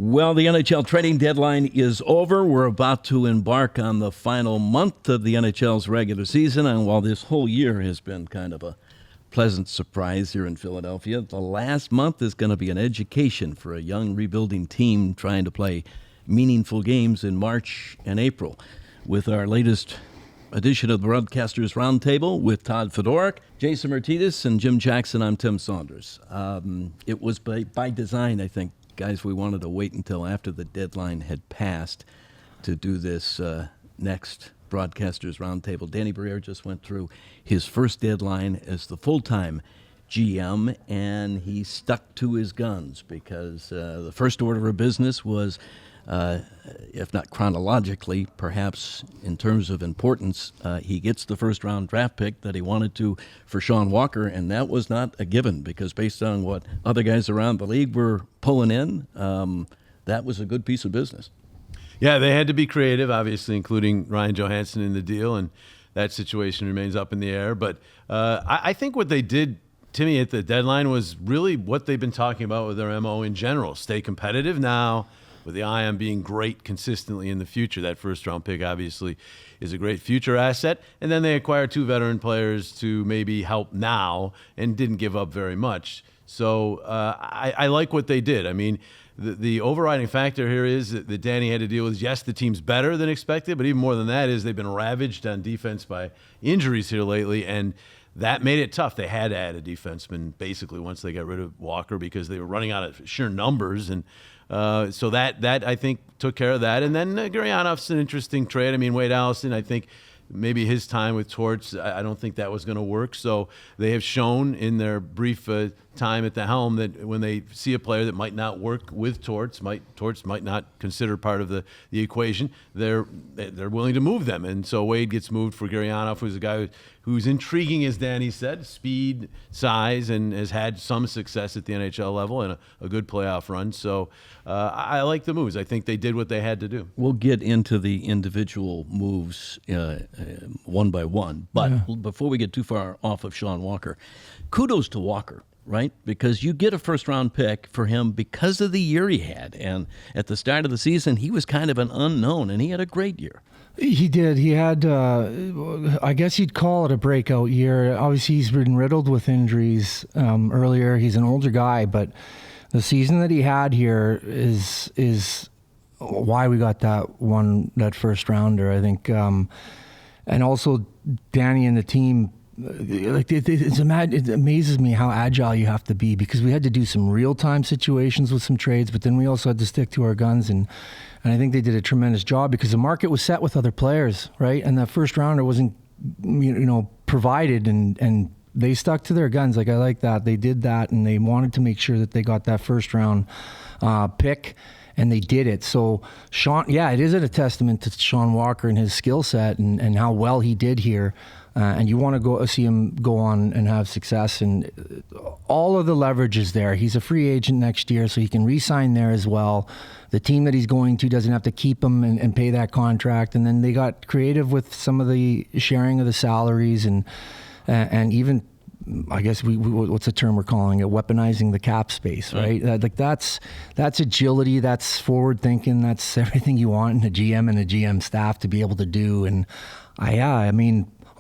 Well, the NHL trading deadline is over. We're about to embark on the final month of the NHL's regular season. And while this whole year has been kind of a pleasant surprise here in Philadelphia, the last month is going to be an education for a young rebuilding team trying to play meaningful games in March and April. With our latest edition of the Broadcasters Roundtable with Todd Fedoruk, Jason Myrtetus, and Jim Jackson, I'm Tim Saunders. It was by design, I think. Guys, we wanted to wait until after the deadline had passed to do this next Broadcasters Roundtable. Danny Briere just went through his first deadline as the full-time GM, and he stuck to his guns because the first order of business was, if not chronologically, perhaps in terms of importance, he gets the first-round draft pick that he wanted to for Sean Walker, and that was not a given because based on what other guys around the league were pulling in, that was a good piece of business. Yeah, they had to be creative, obviously, including Ryan Johansson in the deal, and that situation remains up in the air. But I think what they did, Timmy, at the deadline was really what they've been talking about with their MO in general. Stay competitive now, with the eye on being great consistently in the future. That first-round pick, obviously, is a great future asset. And then they acquired 2 veteran players to maybe help now and didn't give up very much. So I like what they did. I mean, the overriding factor here is that Danny had to deal with, yes, the team's better than expected, but even more than that is they've been ravaged on defense by injuries here lately, and that made it tough. They had to add a defenseman basically once they got rid of Walker because they were running out of sheer numbers, and so that I think took care of that. And then Gurianov's an interesting trade. I mean, Wade Allison, I think maybe his time with Torts, I don't think that was going to work. So they have shown in their brief time at the helm that when they see a player that might not work with Torts might not consider part of the equation, they're willing to move them. And so Wade gets moved for Gurianov, who's a guy who's intriguing, as Danny said, speed, size, and has had some success at the NHL level and a good playoff run. So I like the moves. I think they did what they had to do. We'll get into the individual moves one by one. But before we get too far off of Sean Walker, kudos to Walker, right? Because you get a first-round pick for him because of the year he had. And at the start of the season, he was kind of an unknown, and he had a great year. He did. He had, I guess you'd call it a breakout year. Obviously, he's been riddled with injuries earlier. He's an older guy, but the season that he had here is why we got that first rounder, I think. And also, Danny and the team, it amazes me how agile you have to be because we had to do some real-time situations with some trades, but then we also had to stick to our guns, and I think they did a tremendous job because the market was set with other players, right? And that first rounder wasn't, provided, and they stuck to their guns. Like, I like that. They did that, and they wanted to make sure that they got that first-round pick, and they did it. So, Sean, it is a testament to Sean Walker and his skill set and how well he did here. And you want to go see him go on and have success, and all of the leverage is there. He's a free agent next year, so he can re-sign there as well. The team that he's going to doesn't have to keep him and pay that contract. And then they got creative with some of the sharing of the salaries and even, I guess what's the term we're calling it? Weaponizing the cap space, right? That's agility, that's forward thinking, that's everything you want in a GM and a GM staff to be able to do. And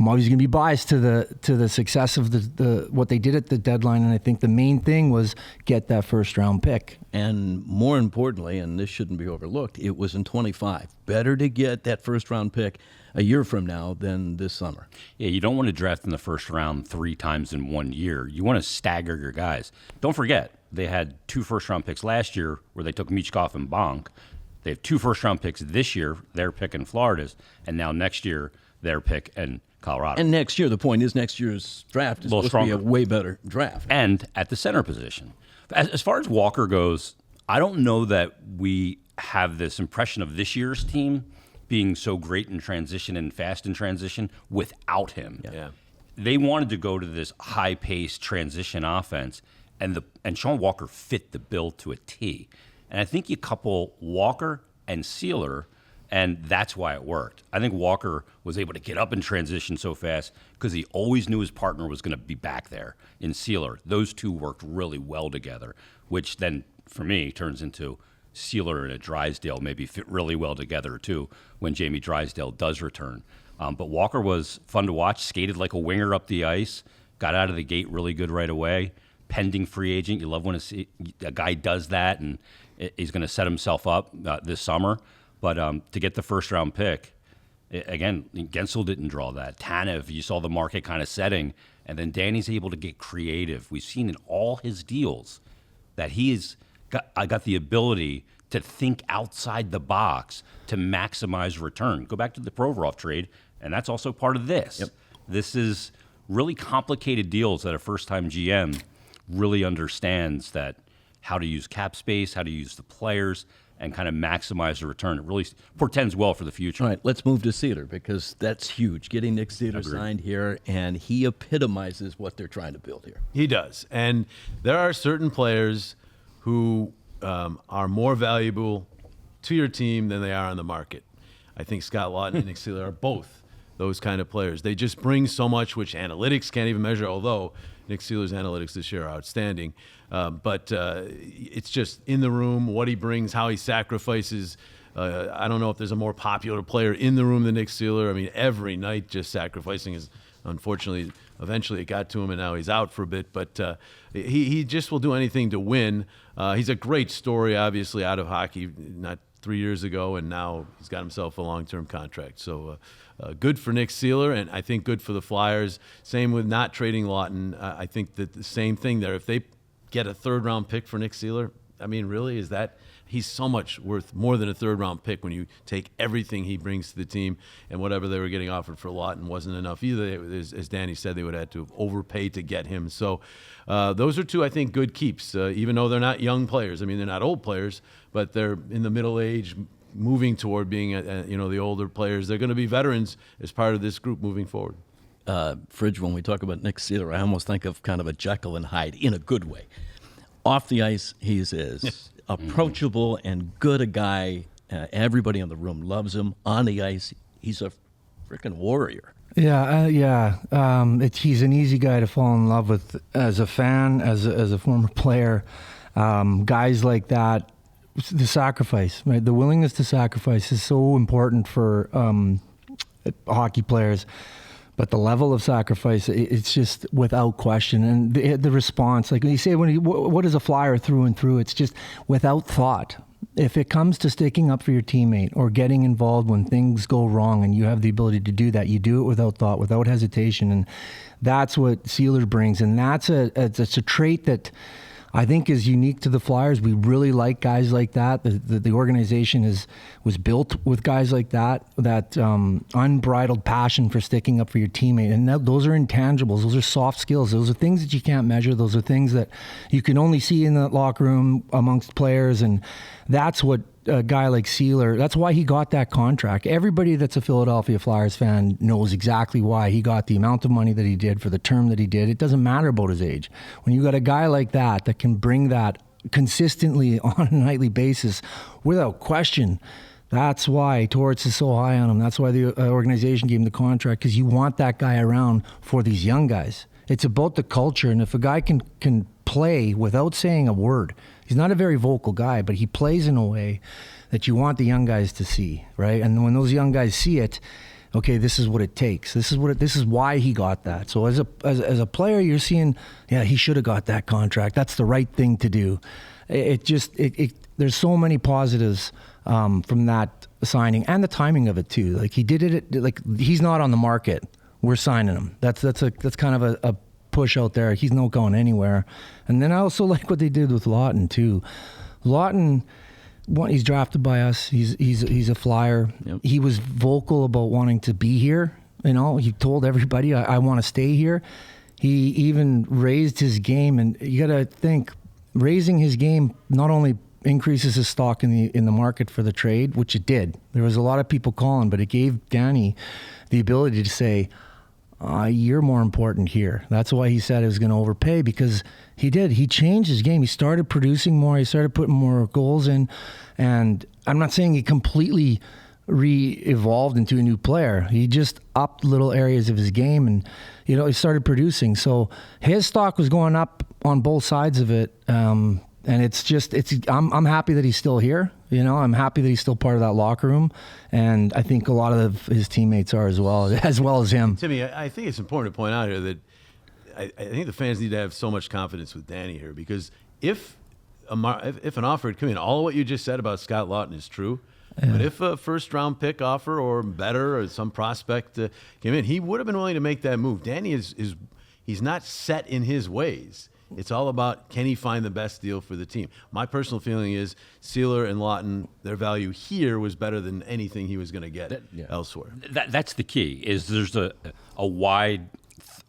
I'm always going to be biased to the success of the what they did at the deadline, and I think the main thing was get that first round pick. And more importantly, and this shouldn't be overlooked, it was in 25. Better to get that first round pick a year from now than this summer. Yeah, you don't want to draft in the first round 3 times in 1 year. You want to stagger your guys. Don't forget, they had 2 first-round picks last year where they took Michkov and Bonk. They have 2 first-round picks this year, their pick in Florida's, and now next year, their pick in Colorado. And next year, the point is next year's draft is supposed to be a way better draft. And at the center position. As far as Walker goes, I don't know that we have this impression of this year's team being so great in transition and fast in transition without him. Yeah. They wanted to go to this high-paced transition offense, and Sean Walker fit the bill to a T. And I think you couple Walker and Seeler, and that's why it worked. I think Walker was able to get up in transition so fast because he always knew his partner was going to be back there in Seeler. Those two worked really well together, which then, for me, turns into Seeler and a Drysdale maybe fit really well together too when Jamie Drysdale does return. But Walker was fun to watch, skated like a winger up the ice, got out of the gate really good right away. Pending free agent. You love when a guy does that, and he's going to set himself up this summer. But to get the first-round pick, again, Gensel didn't draw that. Tanev, you saw the market kind of setting, and then Danny's able to get creative. We've seen in all his deals that I got the ability to think outside the box to maximize return. Go back to the Provorov trade, and that's also part of this. Yep. This is really complicated deals that a first-time GM really understands that how to use cap space, how to use the players, and kind of maximize the return. It really portends well for the future. All right, let's move to Seeler because that's huge. Getting Nick Seeler signed here, and he epitomizes what they're trying to build here. He does. And there are certain players who are more valuable to your team than they are on the market. I think Scott Laughton and Nick Seeler are both those kind of players. They just bring so much, which analytics can't even measure, although Nick Seeler's analytics this year are outstanding. But it's just in the room, what he brings, how he sacrifices. I don't know if there's a more popular player in the room than Nick Seeler. I mean, every night just sacrificing is, unfortunately, eventually it got to him, and now he's out for a bit. But he just will do anything to win. He's a great story, obviously, out of hockey, not 3 years ago, and now he's got himself a long-term contract. So good for Nick Seeler, and I think good for the Flyers. Same with not trading Laughton. I think that the same thing there. If they get a third-round pick for Nick Seeler, I mean, really, is that he's so much worth more than a third-round pick when you take everything he brings to the team, and whatever they were getting offered for Laughton wasn't enough either. As Danny said, they would have had to overpay to get him. So those are two, I think, good keeps, even though they're not young players. I mean, they're not old players, but they're in the middle age, moving toward being, the older players. They're going to be veterans as part of this group moving forward. Fridge, when we talk about Nick Seeler, I almost think of kind of a Jekyll and Hyde in a good way. Off the ice, he's as approachable and good a guy. Everybody in the room loves him. On the ice, he's a freaking warrior. Yeah. He's an easy guy to fall in love with as a fan, as a former player. Guys like that, the sacrifice, right? The willingness to sacrifice is so important for hockey players. But the level of sacrifice, it's just without question. And the response, like when you say, what is a Flyer through and through? It's just without thought. If it comes to sticking up for your teammate or getting involved when things go wrong and you have the ability to do that, you do it without thought, without hesitation. And that's what Seeler brings. And it's a trait that I think is unique to the Flyers. We really like guys like that. The organization was built with guys like that unbridled passion for sticking up for your teammate. And those are intangibles. Those are soft skills. Those are things that you can't measure. Those are things that you can only see in the locker room amongst players. And that's what a guy like Seeler, that's why he got that contract. Everybody that's a Philadelphia Flyers fan knows exactly why he got the amount of money that he did for the term that he did. It doesn't matter about his age. When you got a guy like that can bring that consistently on a nightly basis without question, that's why Torts is so high on him. That's why the organization gave him the contract, because you want that guy around for these young guys. It's about the culture, and if a guy can play without saying a word, he's not a very vocal guy, but he plays in a way that you want the young guys to see, right? And when those young guys see it, okay, this is what it takes. This is why he got that. So as a player, you're seeing, yeah, he should have got that contract. That's the right thing to do. There's so many positives from that signing and the timing of it too. Like he did it, like he's not on the market. We're signing him. That's kind of a push out there. He's not going anywhere. And then I also like what they did with Laughton too. Laughton, he's drafted by us. He's a Flyer. Yep. He was vocal about wanting to be here. He told everybody, I want to stay here. He even raised his game, and you got to think, raising his game not only increases his stock in the market for the trade, which it did. There was a lot of people calling, but it gave Danny the ability to say, you're more important here. That's why he said he was going to overpay, because he did. He changed his game. He started producing more. He started putting more goals in. And I'm not saying he completely re-evolved into a new player. He just upped little areas of his game, and he started producing. So his stock was going up on both sides of it. And And I'm happy that he's still here. I'm happy that he's still part of that locker room, and I think a lot of his teammates are as well as him. Timmy, I think it's important to point out here that I think the fans need to have so much confidence with Danny here, because if an offer had come in, all of what you just said about Scott Laughton is true. Yeah. But if a first-round pick offer or better or some prospect came in, he would have been willing to make that move. Danny he's not set in his ways. It's all about, can he find the best deal for the team? My personal feeling is Seeler and Laughton, their value here was better than anything he was going to get elsewhere. That's the key. Is there's a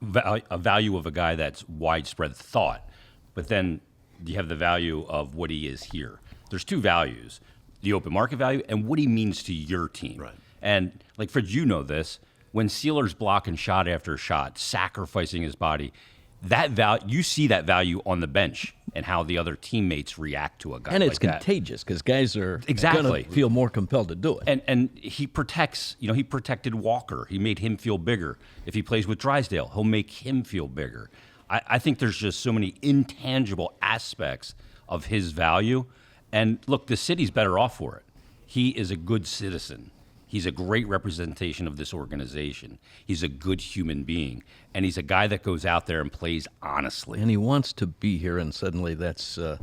value of a guy that's widespread thought, but then you have the value of what he is here. There's two values: the open market value and what he means to your team. Right. And like Fred, you know this. When Seeler's blocking shot after shot, sacrificing his body, that value, you see that value on the bench and how the other teammates react to a guy. And it's like contagious because guys are exactly going to feel more compelled to do it. And he protects. He protected Walker. He made him feel bigger. If he plays with Drysdale, he'll make him feel bigger. I think there's just so many intangible aspects of his value. And look, the city's better off for it. He is a good citizen. He's a great representation of this organization. He's a good human being. And he's a guy that goes out there and plays honestly. And he wants to be here, and suddenly that's a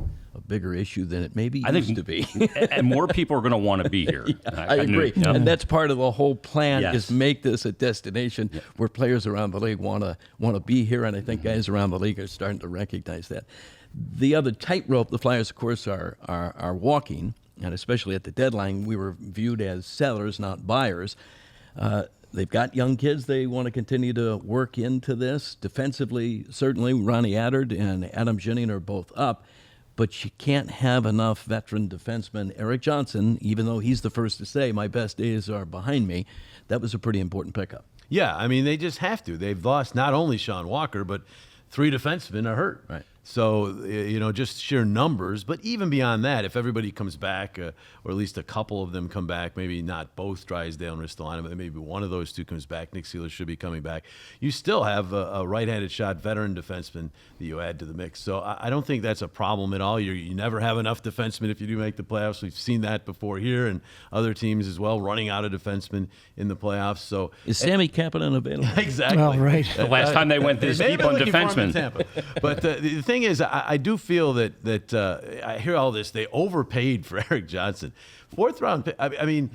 bigger issue than it maybe used to be. And more people are going to want to be here. I agree. And that's part of the whole plan, Yes. is make this a destination where players around the league want to be here, and I think guys around the league are starting to recognize that. The other tightrope the Flyers, of course, are walking, and especially at the deadline, we were viewed as sellers, not buyers. They've got young kids they want to continue to work into this. Defensively, certainly, Ronnie Attard and Adam Ginning are both up, but you can't have enough veteran defensemen. Eric Johnson, even though he's the first to say, my best days are behind me, that was a pretty important pickup. Yeah, I mean, they just have to. They've lost not only Sean Walker, but 3 defensemen are hurt. Right. So, just sheer numbers. But even beyond that, if everybody comes back, or at least a couple of them come back, maybe not both Drysdale and Ristolainen, but maybe one of those two comes back, Nick Seeler should be coming back, you still have a right-handed shot veteran defenseman that you add to the mix. So I don't think that's a problem at all. You never have enough defensemen if you do make the playoffs. We've seen that before here and other teams as well, running out of defensemen in the playoffs. So is Sammy Kapanen available? Exactly. Well, right. The last time they went this deep on defensemen. But the thing is, I do feel that I hear all this. They overpaid for Eric Johnson. 4th round pick. I mean,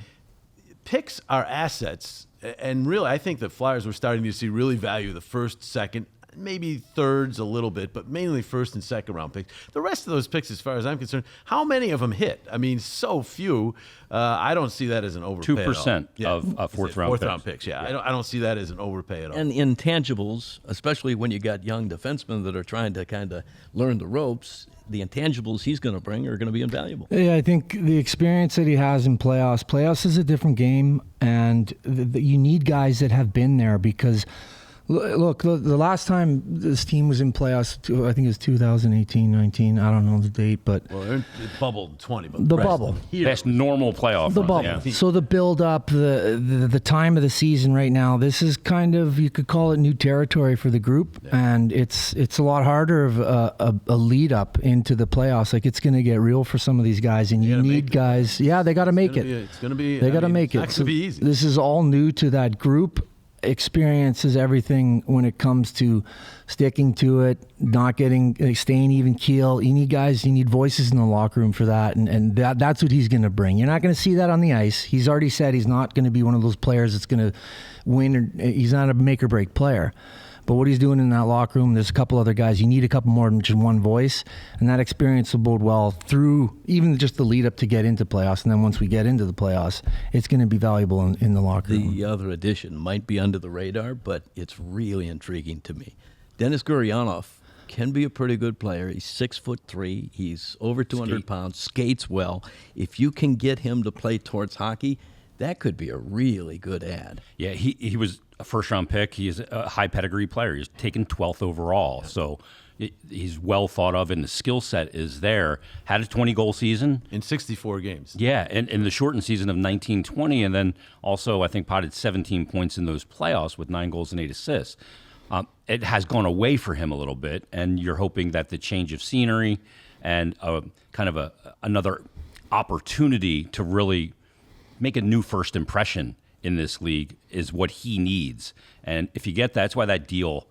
picks are assets, and really, I think the Flyers were starting to see really value the 1st, 2nd, maybe 3rds a little bit, but mainly 1st and 2nd round picks. The rest of those picks, as far as I'm concerned, how many of them hit? I mean, so few. I don't see that as an overpay. 2% of 4th round picks. Yeah, I don't see that as an overpay at all. And intangibles, especially when you got young defensemen that are trying to kind of learn the ropes, the intangibles he's going to bring are going to be invaluable. Yeah, I think the experience that he has in playoffs is a different game, and you need guys that have been there, because look, the last time this team was in playoffs, I think it was 2018-19. I don't know the date, but it bubbled 20. But the bubble. That's normal playoff. The run, bubble. yeah. So the build up, the time of the season right now, this is kind of, you could call it new territory for the group, and it's a lot harder of a lead up into the playoffs. Like, it's going to get real for some of these guys, and you need guys. Yeah, they got to make it. It's going to be. They got to make it. It's not going to be easy. This is all new to that group. Experience is everything when it comes to sticking to it, not staying even keel. You need guys, you need voices in the locker room for that, and that's what he's going to bring. You're not going to see that on the ice. He's already said he's not going to be one of those players that's going to win. He's not a make or break player. But what he's doing in that locker room, there's a couple other guys. You need a couple more than just one voice, and that experience will bode well through even just the lead up to get into playoffs. And then once we get into the playoffs, it's going to be valuable in the locker room. The other addition might be under the radar, but it's really intriguing to me. Denis Gurianov can be a pretty good player. He's 6'3". He's over 200 pounds, skates well. If you can get him to play towards hockey, that could be a really good ad. Yeah, he was a first-round pick. He is a high pedigree player. He's taken 12th overall, so he's well thought of, and the skill set is there. Had a 20-goal season. In 64 games. Yeah, and in the shortened season of 19-20, and then also I think potted 17 points in those playoffs with 9 goals and 8 assists. It has gone away for him a little bit, and you're hoping that the change of scenery and kind of another opportunity to really make a new first impression in this league is what he needs. And if you get that, that's why that deal,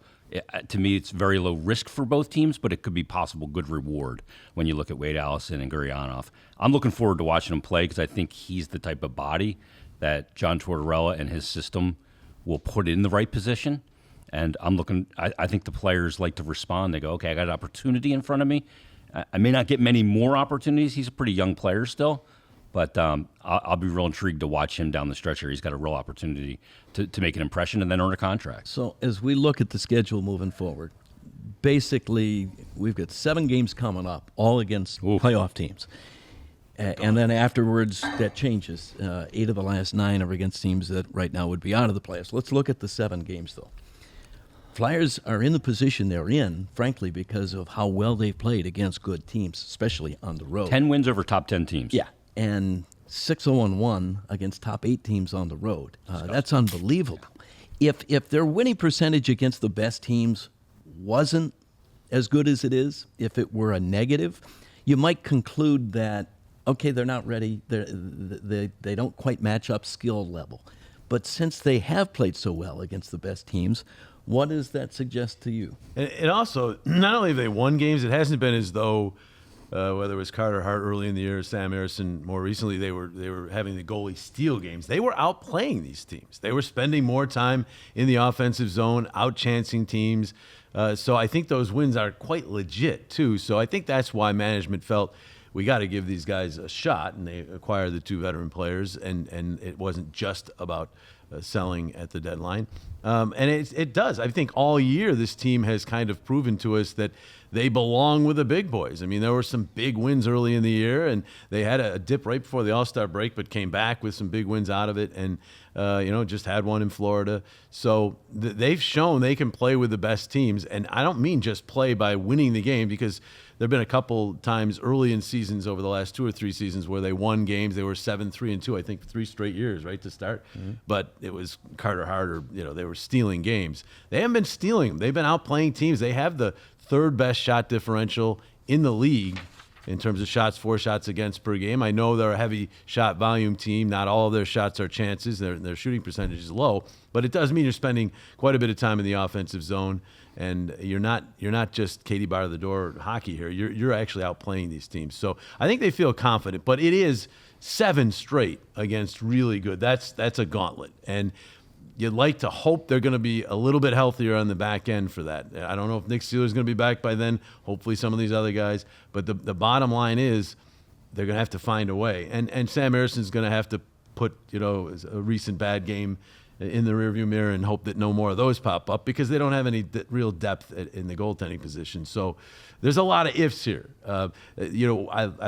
to me, it's very low risk for both teams, but it could be possible good reward when you look at Wade Allison and Gurianov. I'm looking forward to watching him play because I think he's the type of body that John Tortorella and his system will put in the right position. And I think the players like to respond. They go, okay, I got an opportunity in front of me. I may not get many more opportunities. He's a pretty young player still. But I'll be real intrigued to watch him down the stretch here. He's got a real opportunity to make an impression and then earn a contract. So as we look at the schedule moving forward, basically we've got 7 games coming up, all against playoff teams. And then afterwards, that changes. 8 of the last 9 are against teams that right now would be out of the playoffs. Let's look at the 7 games, though. Flyers are in the position they're in, frankly, because of how well they've played against good teams, especially on the road. 10 wins over top 10 teams. Yeah. And 6-0-1 against top 8 teams on the road. That's unbelievable. If their winning percentage against the best teams wasn't as good as it is, if it were a negative, you might conclude that, okay, they're not ready. They don't quite match up skill level. But since they have played so well against the best teams, what does that suggest to you? And also, not only have they won games, it hasn't been as though whether it was Carter Hart early in the year, or Sam Harrison more recently, they were having the goalie steal games. They were outplaying these teams. They were spending more time in the offensive zone, outchancing teams. So I think those wins are quite legit too. So I think that's why management felt we got to give these guys a shot, and they acquired the 2 veteran players, and it wasn't just about selling at the deadline. And it does. I think all year this team has kind of proven to us that they belong with the big boys. I mean, there were some big wins early in the year, and they had a dip right before the All-Star break, but came back with some big wins out of it, and just had one in Florida. So they've shown they can play with the best teams, and I don't mean just play by winning the game, because there have been a couple times early in seasons over the last 2 or 3 seasons where they won games. They were 7-3-2, I think 3 straight years, right, to start. Mm-hmm. But it was Carter Hart, or they were stealing games. They haven't been stealing them. They've been outplaying teams. They have the 3rd best shot differential in the league in terms of shots for, shots against per game. I know they're a heavy shot volume team. Not all of their shots are chances. Their shooting percentage is low, but it does mean you're spending quite a bit of time in the offensive zone, and you're not just Katie bar the door hockey here. You're actually outplaying these teams. So I think they feel confident, but it is 7 straight against really good. That's a gauntlet, and you'd like to hope they're going to be a little bit healthier on the back end for that. I don't know if Nick Seeler is going to be back by then. Hopefully some of these other guys. But the bottom line is they're going to have to find a way. And Sam Harrison's going to have to put a recent bad game in the rearview mirror and hope that no more of those pop up, because they don't have any real depth in the goaltending position. So there's a lot of ifs here. I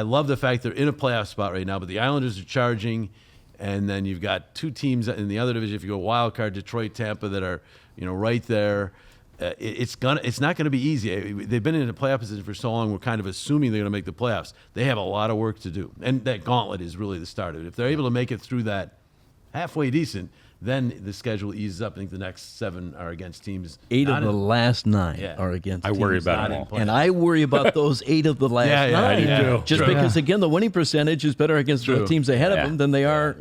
love the fact they're in a playoff spot right now, but the Islanders are charging. And then you've got 2 teams in the other division, if you go wild card, Detroit, Tampa, that are right there. It's not going to be easy. They've been in a playoff position for so long. We're kind of assuming they're going to make the playoffs. They have a lot of work to do, and that gauntlet is really the start of it. If they're able to make it through that halfway decent, then the schedule eases up. I think the next 7 are against teams. 8 of the last 9 are against teams. I worry about them all. And I worry about those 8 of the last 9. I do too. Just because, again, the winning percentage is better against the teams ahead of them than they are.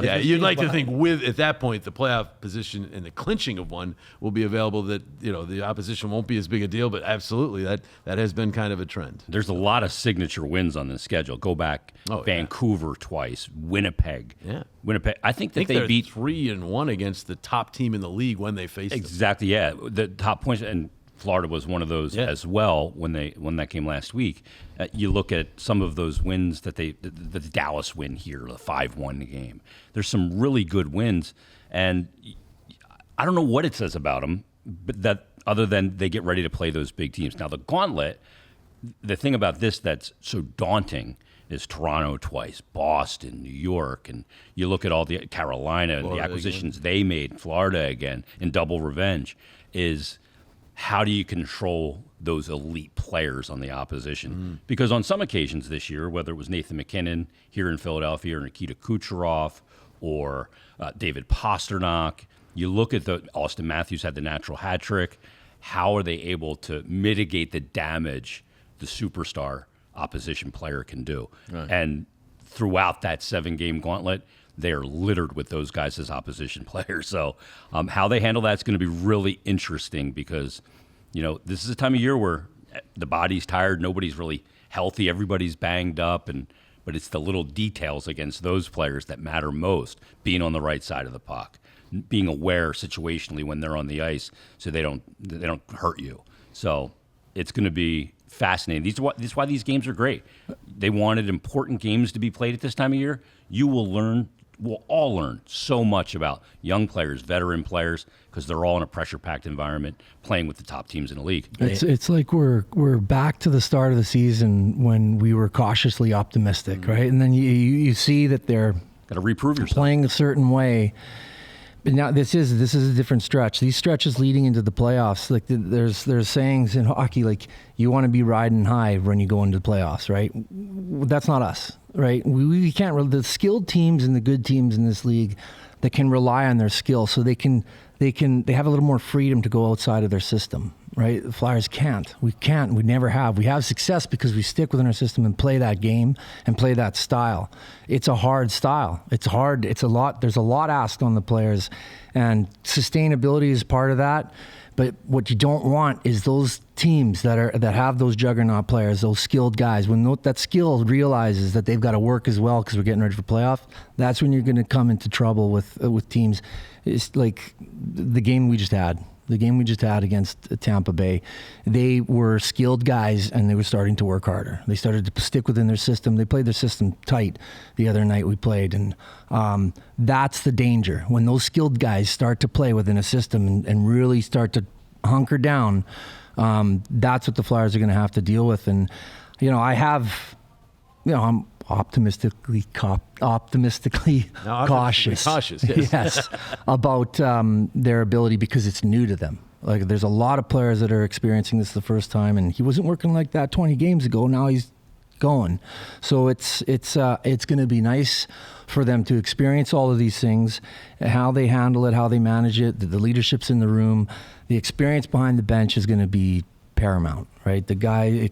Yeah, you'd like to think at that point, the playoff position and the clinching of one will be available, that the opposition won't be as big a deal, but absolutely that has been kind of a trend. There's a lot of signature wins on this schedule. Go back, Vancouver twice, Winnipeg. Yeah. Winnipeg. I think they beat 3-1 against the top team in the league when they faced them. Exactly, yeah. The top points, and Florida was one of those as well when that came last week. You look at some of those wins that the Dallas win here, the 5-1 game. There's some really good wins, and I don't know what it says about them, but that other than they get ready to play those big teams. Now the gauntlet, the thing about this that's so daunting is Toronto twice, Boston, New York, and you look at all the Carolina and the acquisitions they made, Florida again, in double revenge, is how do you control those elite players on the opposition? Because on some occasions this year, whether it was Nathan McKinnon here in Philadelphia or Nikita Kucherov or David Pasternak, you look at Austin Matthews had the natural hat trick. How are they able to mitigate the damage the superstar opposition player can do. Right. And throughout that 7-game gauntlet, they're littered with those guys as opposition players. So how they handle that's going to be really interesting because, this is a time of year where the body's tired, nobody's really healthy, everybody's banged up, but it's the little details against those players that matter most, being on the right side of the puck, being aware situationally when they're on the ice so they don't hurt you. So it's going to be fascinating. This is why these games are great. They wanted important games to be played at this time of year. We'll all learn so much about young players, veteran players, because they're all in a pressure-packed environment playing with the top teams in the league. It's like we're back to the start of the season when we were cautiously optimistic, right? And then you see that they're got to reprove yourself, playing a certain way. But now this is a different stretch. These stretches leading into the playoffs, like there's sayings in hockey, like you want to be riding high when you go into the playoffs, right? That's not us, right? We can't. The skilled teams and the good teams in this league that can rely on their skill, so they have a little more freedom to go outside of their system, right? The Flyers can't. We can't. We never have. We have success because we stick within our system and play that game and play that style. It's a hard style. It's hard. It's a lot. There's a lot asked on the players, and sustainability is part of that. But what you don't want is those teams that have those juggernaut players, those skilled guys. When that skill realizes that they've got to work as well because we're getting ready for playoff, that's when you're going to come into trouble with teams. It's like the game we just had. The game we just had against Tampa Bay, they were skilled guys and they were starting to work harder. They started to stick within their system. They played their system tight the other night we played. And that's the danger. When those skilled guys start to play within a system and really start to hunker down, that's what the Flyers are going to have to deal with. And, I'm optimistically cautious. Yes, about their ability because it's new to them. Like there's a lot of players that are experiencing this the first time, and he wasn't working like that 20 games ago. Now he's going. So it's going to be nice for them to experience all of these things, how they handle it, how they manage it. The leadership's in the room. The experience behind the bench is going to be paramount, right? The guy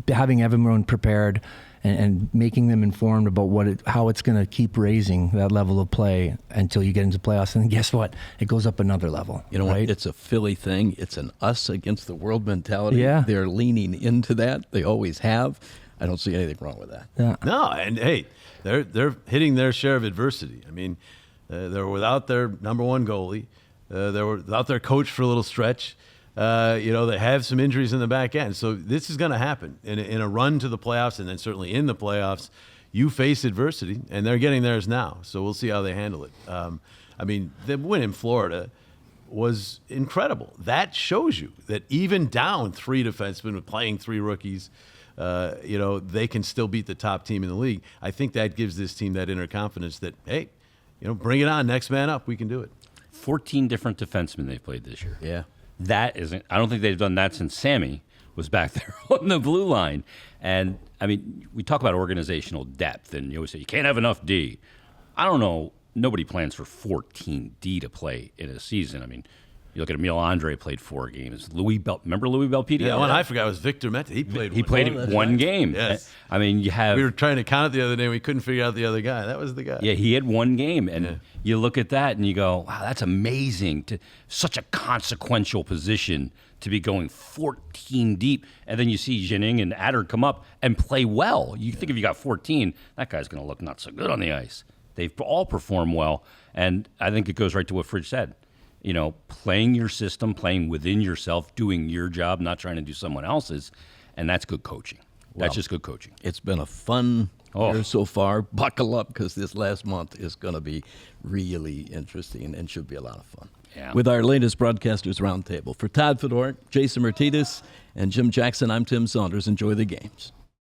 having everyone prepared and making them informed about how it's going to keep raising that level of play until you get into playoffs. And guess what? It goes up another level. You know right? what? It's a Philly thing. It's an us against the world mentality. Yeah. They're leaning into that. They always have. I don't see anything wrong with that. Yeah. No, and hey, they're hitting their share of adversity. I mean, they're without their number one goalie. They were without their coach for a little stretch. They have some injuries in the back end. So this is going to happen in a run to the playoffs, and then certainly in the playoffs, you face adversity, and they're getting theirs now. So we'll see how they handle it. The win in Florida was incredible. That shows you that even down 3 defensemen with playing 3 rookies, they can still beat the top team in the league. I think that gives this team that inner confidence that, hey, bring it on, next man up, we can do it. 14 different defensemen they've played this year. Yeah. That isn't. I don't think they've done that since Sammy was back there on the blue line. And we talk about organizational depth, and you always say you can't have enough D. I don't know. Nobody plans for 14 D to play in a season. You look at Emil Andre played 4 games. Remember Louis Belpedia? Yeah, one I forgot was Victor Mete. He played one game. Yes. You have. We were trying to count it the other day. We couldn't figure out the other guy. That was the guy. Yeah, he had 1 game, and you look at that and you go, "Wow, that's amazing! Such a consequential position to be going 14 deep." And then you see Jennings and Adder come up and play well. You think if you got 14, that guy's going to look not so good on the ice. They've all performed well, and I think it goes right to what Fridge said. Playing your system, playing within yourself, doing your job, not trying to do someone else's, and that's good coaching. That's just good coaching. It's been a fun year so far. Buckle up because this last month is going to be really interesting and should be a lot of fun. Yeah. With our latest Broadcasters Roundtable. For Todd Fedoruk, Jason Myrtetus, and Jim Jackson, I'm Tim Saunders. Enjoy the games.